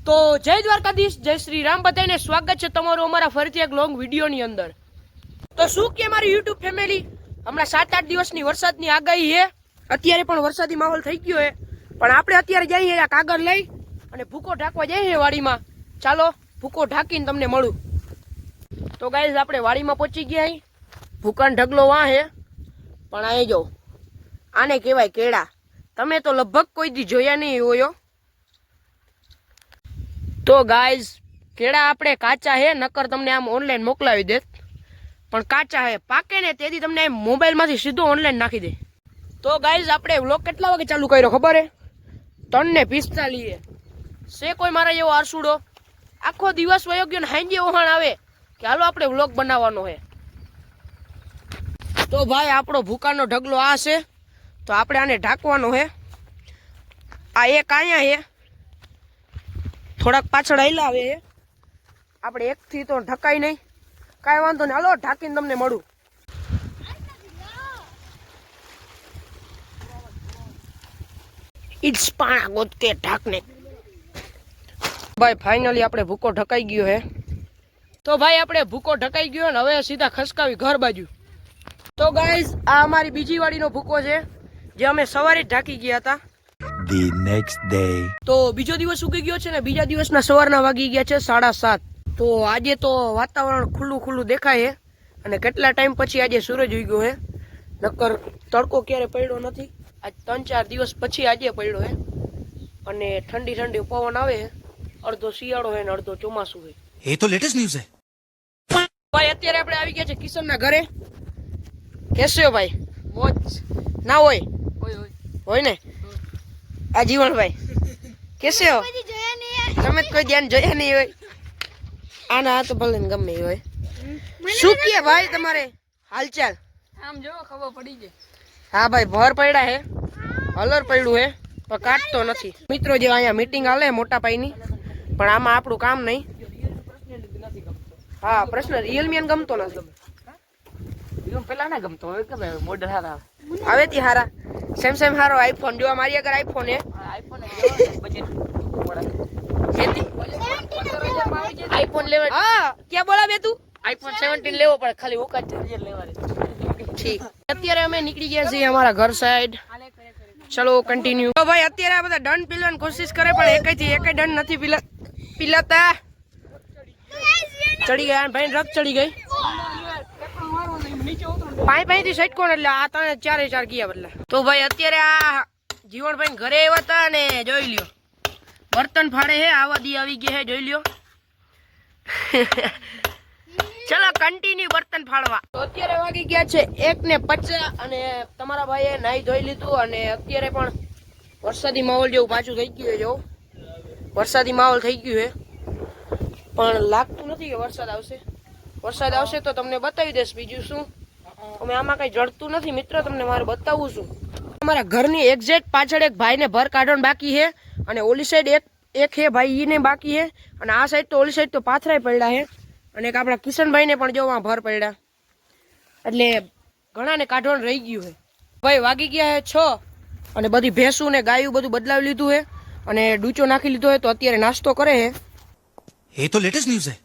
તો જય દ્વારકાધીશ, જય શ્રી રામ, બધાને સ્વાગત છે તમારું અમારા ફરીથી એક લોંગ વિડીયોની અંદર. તો શું કે મારી યુટ્યુબ ફેમિલી, હમણાં 7-8 દિવસની વરસાદની આગાહી છે. અત્યારે પણ વરસાદી માહોલ થઈ ગયો છે, પણ આપણે અત્યારે જઈએ આ કાગળ લઈ અને ભૂકો ઢાંકવા જઈએ વાડીમાં. ચાલો ભૂકો ઢાંકીને તમને મળું. તો ગાઈઝ આપણે વાડીમાં પહોંચી ગયા. ભૂકાનો ઢગલો વાં છે, પણ અહીં જો આને કહેવાય કેળા. તમે તો લગભગ કોઈ દી જોયા નહીં હોય. તો ગાઈઝ કેળા આપણે કાચા હે, નકર તમને આમ ઓનલાઈન મોકલાવી દે, પણ કાચા હે. પાકે ને તેથી તમને મોબાઈલમાંથી સીધો ઓનલાઈન નાખી દે. તો ગાઈઝ આપણે વ્લોગ કેટલા વાગે ચાલુ કર્યો ખબર હે? 3:45 છે. કોઈ મારા જેવો આરસુડો આખો દિવસ વયો ગયો ને હાંજે ઓહાણ આવે કે હાલો આપણે વ્લોગ બનાવવાનો છે. તો ભાઈ આપણો ભૂકાનો ઢગલો આ છે, તો આપણે આને ઢાંકવાનો છે. આ એક અહીંયા છે, થોડાક પાછળ હલાવે છે. આપણે એકથી તો ઢકાય નહીં, કાંઈ વાંધો નહીં. હાલો ઢાંકીને તમને મળું. ઇટ્સ પાણા ગોતકે ઢાંકને. ભાઈ ફાઇનલી આપણે ભૂકો ઢકાઈ ગયો છે. તો ભાઈ આપણે ભૂકો ઢકાઈ ગયો ને હવે સીધા ખસકાવી ઘર બાજુ. તો ગાઈઝ આ અમારી બીજી વાડીનો ભૂકો છે, જે અમે સવારે જ ઢાંકી ગયા હતા. The next day. તો બીજો દિવસ ઉગી ગયો છે ને બીજા દિવસના સવારના વાગી ગયા છે 7:30. તો આજે તો વાતાવરણ ખુલ્લું ખુલ્લું દેખાય છે, અને કેટલા ટાઈમ પછી આજે સૂરજ ઉગ્યો છે. નકર તડકો ક્યારે પડ્યો નથી. આજ 3-4 દિવસ પછી આજે પડ્યો છે, અને ઠંડી ઠંડી પવન આવે છે. અડધો શિયાળો છે ને અડધો ચોમાસું છે. ये तो लेटेस्ट न्यूज़ है. ભાઈ અત્યારે આપણે આવી ગયા છે કિશનના ઘરે. કેસ્યો ભાઈ મોજ ના હોય? હોય ને આ જીવનભાઈ કેસ્યો? તમે કોઈ ધ્યાન જોયા નહીં હોય. આના તો ભલે ને ગમે હોય. શું કે ભાઈ તમારે હાલચાલ? આમ જો ખબર પડી જાય. હા ભાઈ ભર પડ્યા હે, હલર પડ્યું હે, પણ કાઢતો નથી. મિત્રો જે અહીંયા મીટિંગ હાલે મોટા પાઈની, પણ આમાં આપણું કામ નહીં. હા પ્રશ્ન રિયલમી ને ગમતો નથી. પેલા ના ગમતો હવે કે મોડલ હારા આવે તી હારા. સેમસંગ હારો, આઈફોન જો મારી આગળ આઈફોન હે. આઈફોન બજેટ આઈફોન લેવા. હા ક્યાં બોલા બે તું? આઈફોન 17 લેવો પડે, ખાલી ઓકાત લેવાની. ઠીક. અત્યારે અમે નીકળી ગયા છીએ અમારા ઘર સાઈડ. ચલો કન્ટિન્યુ. તો ભાઈ અત્યારે આ બધા ડન પીલવાની કોશિશ કરે, પણ એકેથી એકે ડન નથી પીલાતા. ચડી ગયા ભાઈ, રગ ચડી ગઈ. પાંચ થી સાઈડ કોણ એટલે આ 3-4 ગયા બદલા. તો ભાઈ અત્યારે આ જીવનભાઈ ઘરે આવ્યા હતા અને જોઈ લ્યો બર્તન ફાડે હે. આવા દી આવી ગયા હે, જોઈ લ્યો. ચલો કન્ટિન્યુ બર્તન ફાડવા. તો અત્યારે વાગી ગયા છે 1:50 અને તમારા ભાઈએ નાઈ ધોઈ લીધું, અને અત્યારે પણ વરસાદી માહોલ જેવું પાછું થઈ ગયું છે. જો વરસાદી માહોલ થઈ ગયું છે, પણ લાગતું નથી કે વરસાદ આવશે. વરસાદ આવશે તો તમને બતાવી દઈશ. બીજું શું, અમે આમાં કઈ જડતું નથી મિત્રો, તમને મારે બતાવું છું. અમારા ઘરની એક્ઝેક્ટ પાછળ એક ભાઈને ભર કાઢવાનું બાકી છે, અને ઓલી સાઈડ એક હે ભાઈ એને બાકી છે, અને આ સાઈડ તો ઓલી સાઈડ તો પાથરાય પડ્યા છે, અને એક આપણા કિશનભાઈને પણ જોવા ભર પડ્યા. એટલે ઘણાને કાઢવાનું રહી ગયું છે. ભાઈ વાગી ગયા છે 6, અને બધી ભેંસું ને ગાયું બધું બદલાવી લીધું છે, અને ડૂચો નાખી લીધો છે. તો અત્યારે નાસ્તો કરે છે. ये तो लेटेस्ट न्यूज़ है.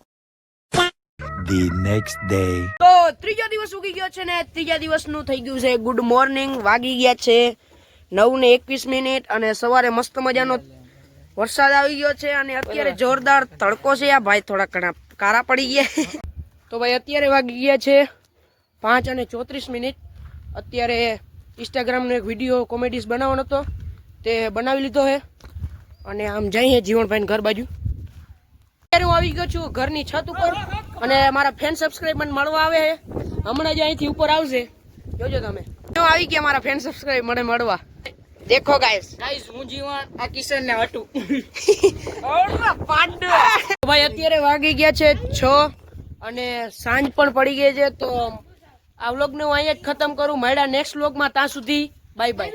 The next day. તો ત્રીજો દિવસ ઉગી ગયો છે, ને ત્રીજા દિવસનું થઈ ગયું છે ગુડ મોર્નિંગ. વાગી ગયા છે 9:21, અને સવારે મસ્ત મજાનો વરસાદ આવી ગયો છે, અને અત્યારે જોરદાર તડકો છે. આ ભાઈ થોડા ઘણા કારા પડી ગયા. તો ભાઈ અત્યારે વાગી ગયા છે 5:34. અત્યારે ઇન્સ્ટાગ્રામનો એક વિડીયો કોમેડીઝ બનાવવાનો હતો, તે બનાવી લીધો છે, અને આમ જઈએ જીવનભાઈ ઘર બાજુ. અત્યારે હું આવી ગયો છું ઘરની છત ઉપર, અને મારા ફેન સબસ્ક્રાઈબર મળવા આવે છે. હમણાં જ અહીંથી ઉપર આવશે, જોજો તમે. હું આવી ગયા મારા ફેન સબસ્ક્રાઈબ મને મળવા. દેખો ગાઈસ હું જીવન આ કિશન ને હટું ભાઈ અત્યારે વાગી ગયા છે 6, અને સાંજ પણ પડી ગઈ છે. તો આ વ્લોગને હું અહીંયા જ ખતમ કરું. મળ્યા નેક્સ્ટ વ્લોગમાં. ત્યાં સુધી બાય બાય.